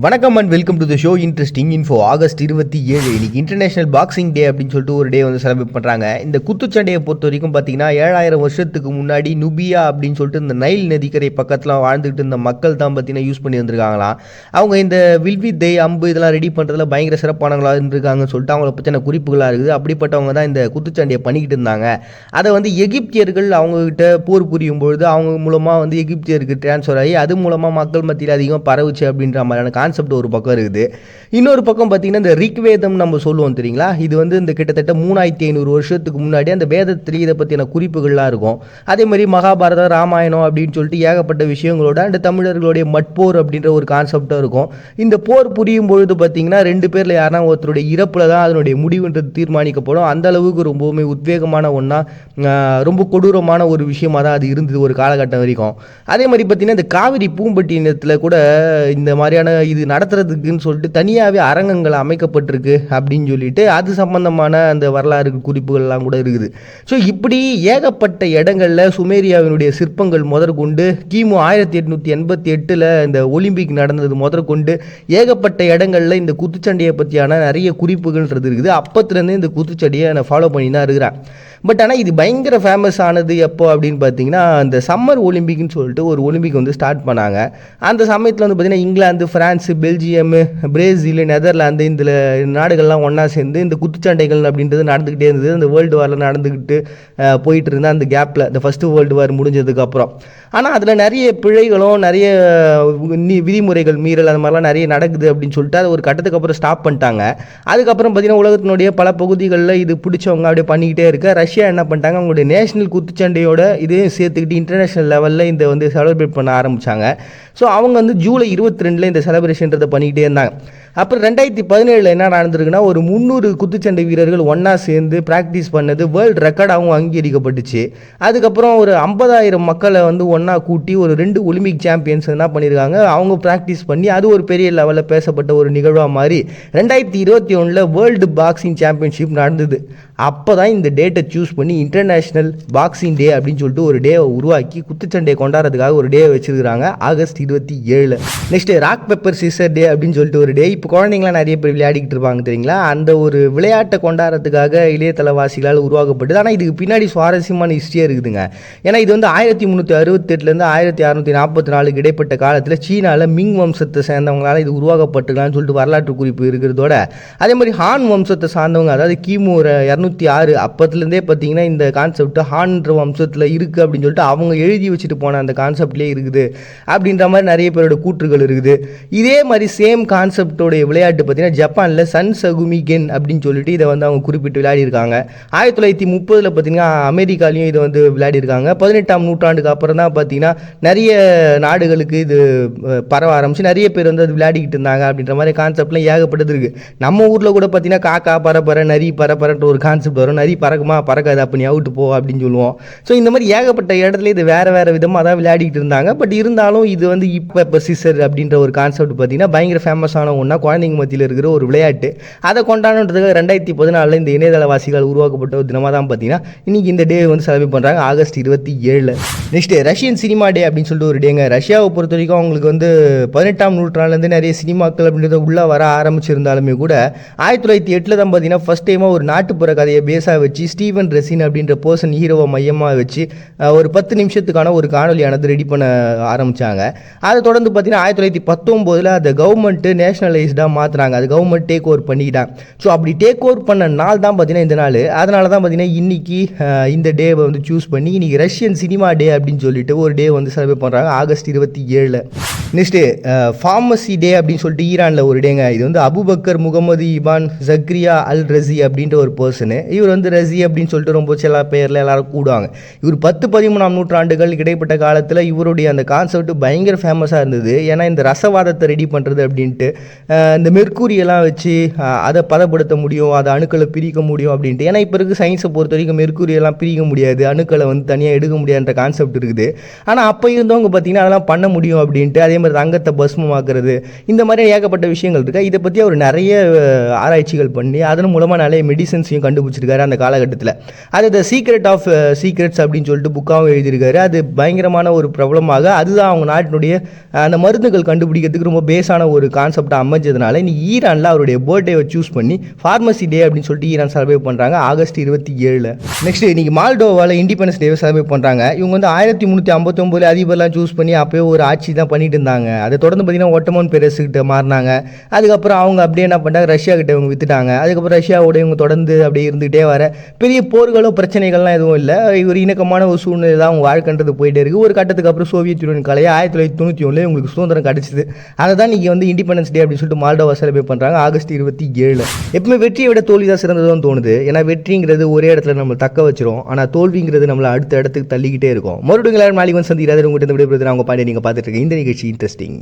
வணக்கம் and welcome to the show interesting info. August 27 இன்னைக்கு international boxing டே அப்படின்னு சொல்லிட்டு ஒரு டே வந்து செலிப்ரேட் பண்ணுறாங்க. இந்த குத்துச்சண்டையை பொறுத்த வரைக்கும் பார்த்தீங்கன்னா 7000 வருஷத்துக்கு முன்னாடி நுபியா அப்படின்னு சொல்லிட்டு இந்த நைல் நதிக்கரை பக்கத்தில் வாழ்ந்துகிட்டு இருந்த மக்கள் தான் பார்த்தீங்கன்னா யூஸ் பண்ணி வந்திருக்காங்களாம். அவங்க இந்த வில்வித்தை அம்பு இதெல்லாம் ரெடி பண்ணுறதுல பயங்கர சிறப்பானவங்களாக இருந்திருக்காங்கன்னு சொல்லிட்டு அவங்கள பற்றின குறிப்புகளாக இருக்குது. அப்படிப்பட்டவங்க தான் இந்த குத்துச்சண்டையை பண்ணிக்கிட்டு இருந்தாங்க. அதை வந்து எகிப்தியர்கள் அவங்ககிட்ட போர் புரியும் பொழுது அவங்க மூலமாக வந்து எகிப்தியருக்கு டிரான்ஸ்ஃபர் ஆகி அது மூலமாக மக்கள் மத்தியில் அதிகமாக பரவுச்சு அப்படின்ற மாதிரியான கான்செப்ட் ஒரு பக்கம் இருக்குது. இன்னொரு பக்கம் பார்த்தீங்கன்னா இந்த ரிக்வேதம் நம்ம சொல்லுவோம் தெரியுங்களா, இது வந்து இந்த கிட்டத்தட்ட 3500 வருஷத்துக்கு முன்னாடி அந்த வேதத்திலேயே இதை பற்றின குறிப்புகள்லாம் இருக்கும். அதே மாதிரி மகாபாரதம் ராமாயணம் அப்படின்னு சொல்லிட்டு ஏகப்பட்ட விஷயங்களோட அந்த தமிழர்களுடைய மட்போர் அப்படின்ற ஒரு கான்செப்டாக இருக்கும். இந்த போர் புரியும் பொழுது பார்த்தீங்கன்னா 2 பேரில் யாருன்னா ஒருத்தருடைய இறப்பில் தான் அதனுடைய முடிவுன்றது தீர்மானிக்கப்படும். அந்த அளவுக்கு ரொம்பவுமே உத்வேகமான ஒன்றா ரொம்ப கொடூரமான ஒரு விஷயமாக தான் அது இருந்தது ஒரு காலகட்டம் வரைக்கும். அதே மாதிரி பார்த்தீங்கன்னா இந்த காவிரி பூம்பட்டினத்தில் கூட இந்த மாதிரியான இது நடத்துறதுக்குன்னு சொல்லிட்டு தனியாகவே அரங்கங்கள் அமைக்கப்பட்டிருக்கு அப்படின்னு சொல்லிட்டு அது சம்பந்தமான அந்த வரலாறு குறிப்புகள்லாம் கூட இருக்குது. ஸோ இப்படி ஏகப்பட்ட இடங்களில் சுமேரியாவினுடைய சிற்பங்கள் முதற்கொண்டு கிமு 1888 இந்த ஒலிம்பிக் நடந்தது முதற்கொண்டு ஏகப்பட்ட இடங்களில் இந்த குத்துச்சண்டையை பற்றியான நிறைய குறிப்புகள்ன்றது இருக்குது. அப்பத்துலேருந்து இந்த குத்துச்சண்டையை நான் ஃபாலோ பண்ணி தான் இருக்கிறேன். பட் ஆனால் இது பயங்கர ஃபேமஸ் ஆனது எப்போ அப்படின்னு பார்த்தீங்கன்னா அந்த சம்மர் ஒலிம்பிக்னு சொல்லிட்டு ஒரு ஒலிம்பிக் வந்து ஸ்டார்ட் பண்ணாங்க. அந்த சமயத்தில் வந்து பார்த்திங்கன்னா England, France, Belgium, Brazil, Netherlands இந்த நாடுகள்லாம் ஒன்றா சேர்ந்து இந்த குத்துச்சண்டைகள் அப்படின்றது நடந்துக்கிட்டே இருந்தது. அந்த வேர்ல்டு வாரில் நடந்துக்கிட்டு போயிட்டு இருந்தேன் அந்த கேப்பில், இந்த ஃபஸ்ட்டு வேர்ல்டு வார் முடிஞ்சதுக்கப்புறம். ஆனால் அதில் நிறைய பிழைகளும் நிறைய விதிமுறைகள் மீறல் அந்த மாதிரிலாம் நிறைய நடக்குது அப்படின்னு சொல்லிட்டு அது ஒரு கட்டத்துக்கு அப்புறம் ஸ்டாப் பண்ணிட்டாங்க. அதுக்கப்புறம் பார்த்திங்கன்னா உலகத்தினுடைய பல பகுதிகளில் இது பிடிச்சவங்க அப்படியே பண்ணிக்கிட்டே இருக்க ரஷ்யா என்ன பண்ணிட்டாங்க, அவங்களுடைய நேஷனல் குத்துச்சண்டையோட இதையும் சேர்த்துக்கிட்டு இன்டர்நேஷ்னல் லெவலில் இந்த வந்து செலிப்ரேட் பண்ண ஆரம்பித்தாங்க. ஸோ அவங்க வந்து ஜூலை 22 இந்த செலிப்ரேஷன்றதை பண்ணிக்கிட்டே இருந்தாங்க. அப்புறம் 2017 என்ன நடந்திருக்குன்னா ஒரு 300 குத்துச்சண்டை வீரர்கள் ஒன்றா சேர்ந்து ப்ராக்டிஸ் பண்ணது வேர்ல்டு ரெக்கார்டாகவும் அங்கீகரிக்கப்பட்டுச்சு. அதுக்கப்புறம் ஒரு 50,000 மக்களை வந்து ஒன்றா கூட்டி ஒரு 2 ஒலிம்பிக் சாம்பியன்ஸ் என்ன பண்ணியிருக்காங்க, அவங்க ப்ராக்டிஸ் பண்ணி அது ஒரு பெரிய லெவலில் பேசப்பட்ட ஒரு நிகழ்வாக மாதிரி 2021 வேர்ல்டு பாக்ஸிங் சாம்பியன்ஷிப் நடந்தது. அப்போ தான் இந்த டேட்டை சூஸ் பண்ணி இன்டர்நேஷ்னல் பாக்ஸிங் டே அப்படின்னு சொல்லிட்டு ஒரு டேவை உருவாக்கி குத்துச்சண்டையை கொண்டாடுறதுக்காக ஒரு டே வச்சுருக்காங்க August 27. Next rock paper scissor day அப்படின்னு சொல்லிட்டு ஒரு டே. இப்போ குழந்தைங்களாம் நிறைய பேர் விளையாடிக்கிட்டு இருப்பாங்க தெரியுங்களா, அந்த ஒரு விளையாட்டை கொண்டாடுறதுக்காக இளையதளவாசிகளால் உருவாக்கப்பட்டது. ஆனால் இதுக்கு பின்னாடி சுவாரஸ்யமான ஹிஸ்ட்ரியாக இருக்குதுங்க. ஏன்னா இது வந்து 1368 1644 இடைப்பட்ட காலத்தில் சீனாவில் மிங் வம்சத்தை சேர்ந்தவங்களால் இது உருவாக்கப்பட்டுக்கலான்னு சொல்லிட்டு வரலாற்று குறிப்பு இருக்கிறதோட, அதே மாதிரி ஹான் வம்சத்தை சார்ந்தவங்க, அதாவது கிமு 206 அப்பத்துலேருந்தே பார்த்தீங்கன்னா இந்த கான்செப்ட் ஹான்ற வம்சத்தில் இருக்குது அப்படின்னு சொல்லிட்டு அவங்க எழுதி வச்சுட்டு போன அந்த கான்செப்ட்லேயே இருக்குது அப்படின்ற மாதிரி நிறைய பேரோட கூற்றுகள் இருக்குது. இதே மாதிரி சேம் கான்செப்டோடைய விளையாட்டு பார்த்தீங்கன்னா ஜப்பானில் சன் சகுமி கென் அப்படின்னு சொல்லிட்டு இதை வந்து அவங்க குறிப்பிட்டு விளையாடிருக்காங்க. 1930 பார்த்தீங்கன்னா அமெரிக்காலையும் இதை வந்து விளையாடிருக்காங்க. 18ஆம் நூற்றாண்டுக்கு அப்புறம் தான் பார்த்தீங்கன்னா நிறைய நாடுகளுக்கு இது பரவ ஆரம்பிச்சு நிறைய பேர் வந்து அது விளையாடிக்கிட்டு இருந்தாங்க அப்படின்ற மாதிரி கான்செப்ட்லாம் ஏகப்பட்டது இருக்குது. நம்ம ஊரில் கூட பார்த்தீங்கன்னா காக்கா பரப்பர நரி பரப்பரன்ற ஒரு கான்செப்ட் வரும். நரி பறக்குமா பறக்காது அப்போ நீ அவுட்டு போ அப்படின்னு சொல்லுவோம். ஸோ இந்த மாதிரி ஏகப்பட்ட இடத்துல இது வேறு விதமாக தான் விளையாடிக்கிட்டு இருந்தாங்க. பட் இருந்தாலும் இது வந்து இப்போ சிசர் அப்படின்ற ஒரு கான்செப்ட் பார்த்தீங்கன்னா பயங்கர ஃபேமஸான ஒன்றா குழந்தைங்க மத்தியில் இருக்கிற ஒரு விளையாட்டு. அதை கொண்டாடுறதுக்கு 2014 இந்த இணையதளவாசிகள் உருவாக்கப்பட்ட ஒரு தினமாக தான் பார்த்தீங்கன்னா இன்றைக்கி இந்த டே வந்து செலிப்ரேட் பண்ணுறாங்க ஆகஸ்ட் 27. நெக்ஸ்ட்டு ரஷ்யன் சினிமா டே அப்படின்னு சொல்லிட்டு ஒரு டேங்க. ரஷ்யாவை பொறுத்த வரைக்கும் அவங்களுக்கு வந்து 18ஆம் நூற்றாண்டுலேருந்து நிறைய சினிமாக்கள் அப்படின்றத உள்ளே வர ஆரம்பிச்சிருந்தாலுமே கூட 1908 தான் பார்த்தீங்கன்னா ஃபஸ்ட் டைமாக ஒரு நாட்டுப்புற கதையை பேஸாக வச்சு ஸ்டீவன் ரெசின் அப்படின்ற பர்சன் ஹீரோவை மையமாக வச்சு ஒரு 10 நிமிஷத்துக்கான ஒரு காணொலியானது ரெடி பண்ண ஆரம்பித்தாங்க. அதை தொடர்ந்து பார்த்தீங்கன்னா 1919 அந்த கவர்மெண்ட்டு நேஷனலைஸ்டாக மாற்றுறாங்க. அது கவர்மெண்ட் டேக் ஓவர் பண்ணிக்கிட்டாங்க. ஸோ அப்படி டேக் ஓவர் பண்ண நாள் தான் பார்த்தீங்கன்னா இந்த நாள். அதனால தான் பார்த்தீங்கன்னா இன்றைக்கி இந்த டேவை வந்து சூஸ் பண்ணி இன்றைக்கி ரஷ்யன் சினிமா டே அப்படின்னு சொல்லிட்டு ஒரு டே வந்து செலிப்ரேட் பண்ணுறாங்க ஆகஸ்ட் 27. நெக்ஸ்ட்டு ஃபார்மசி டே அப்படின்னு சொல்லிட்டு ஈரானில் ஒரு டேங்க. இது வந்து அபுபக்கர் முகமது இபான் ஜக்ரியா அல் ரசி அப்படின்ற ஒரு பர்சனு. இவர் வந்து ரசி அப்படின்னு சொல்லிட்டு ரொம்ப சில பேரில் எல்லாரும் கூடுவாங்க. இவர் 10-13ஆம் நூற்றாண்டுகள் இடைப்பட்ட காலத்தில் இவருடைய அந்த கான்செப்ட் பயங்கர ஃபேமஸாக இருந்தது. ஏன்னா இந்த ரசவாதத்தை ரெடி பண்ணுறது அப்படின்ட்டு இந்த மெர்க்குரியெல்லாம் வச்சு அதை பதப்படுத்த முடியும், அதை அணுக்களை பிரிக்க முடியும் அப்படின்ட்டு. ஏன்னா இப்போ இருக்க சயின்ஸை பொறுத்த வரைக்கும் மெர்க்குரியெல்லாம் பிரிக்க முடியாது, அணுக்களை வந்து தனியாக எடுக்க முடியாதுன்ற கான்செப்ட் இருக்குது. ஆனால் அப்போ இருந்தவங்க பார்த்தீங்கன்னா அதெல்லாம் பண்ண முடியும் அப்படின்ட்டு. அதே மாதிரி தங்கத்தை பஸ்மமாக்குறது, இந்த மாதிரி ஏகப்பட்ட விஷயங்கள் இருக்குது. இதை பற்றி அவர் நிறைய ஆராய்ச்சிகள் பண்ணி அதன் மூலமாக நிறைய மெடிசன்ஸையும் கண்டுபிடிச்சார். கண்டுபிடிச்சிருக்காரு அந்த காலகட்டத்தில். அது த சீக்ரெட் ஆஃப் சீக்ரெட்ஸ் அப்படின்னு சொல்லிட்டு புக்காகவும் எழுதியிருக்காரு. அது பயங்கரமான ஒரு பிரபலமாக அதுதான் அவங்க நாட்டினுடைய அந்த மருந்துகள் கண்டுபிடிக்கிறதுக்கு ரொம்ப பேஸான ஒரு கான்செப்டாக அமைஞ்சதுனால இன்னைக்கு ஈரானில் அவருடைய பர்த்டேவை சூஸ் பண்ணி ஃபார்மசி டே அப்படின்னு சொல்லிட்டு ஈரான் செலிப்ரேட் பண்ணுறாங்க ஆகஸ்ட் 27. நெக்ஸ்ட் இன்னைக்கு மால்டோவாவில் இண்டிபெண்டன்ஸ் டேவை செலிப்ரேட் பண்ணுறாங்க. இவங்க வந்து 1359 அதிபர்லாம் சூஸ் பண்ணி அப்போயே ஒரு ஆட்சி தான் பண்ணிட்டு இருந்தாங்க. அதை தொடர்ந்து பார்த்தீங்கன்னா ஒட்டமான் பேரரசுக்கிட்ட மாறினாங்க. அதுக்கப்புறம் அவங்க அப்படியே என்ன பண்ணாங்க, ரஷ்யா கிட்ட இவங்க வித்துட்டாங்க. அதுக்கப்புறம் ரஷ்யாவோட இவங்க தொடர்ந்து அப்படியே இருந்துகிட்டே வர பெரிய போர்களும் பிரச்சனைகள்லாம் எதுவும் இல்லை. ஒரு இணக்கமான ஒரு சூழ்நிலை தான் அவங்க வாழ்க்கைன்றது போயிட்டே இருக்குது. ஒரு கட்டத்துக்கு அப்புறம் சோவியத் யூனியன் கலையை 1991 உங்களுக்கு சுதந்திரம் கிடச்சிது. அதை தான் நீங்கள் வந்து இண்டிபெண்டன்ஸ் டே அப்படின்னு சொல்லிட்டு மால்டோவா செலிப்ரேட் பண்ணுறாங்க ஆகஸ்ட் 27. எப்பவுமே வெற்றியை விட தோல்வி தான் சிறந்ததுன்னு தோணுது. ஏன்னா வெற்றிங்கிறது ஒரே இடத்துல நம்ம தக்க வச்சிரும், ஆனால் தோல்விங்கிறது நம்மளை அடுத்த இடத்துக்கு தள்ளிக்கிட்டே இருக்கும். மறுபடியும் நாளைக்கு வந்து சந்திக்கிறாரு. உங்கள்கிட்ட விடைபெறுது அவங்க பாண்டிய. நீங்கள் பார்த்துட்டு இருக்க இந்த நிகழ்ச்சி இன்ட்ரெஸ்டிங்.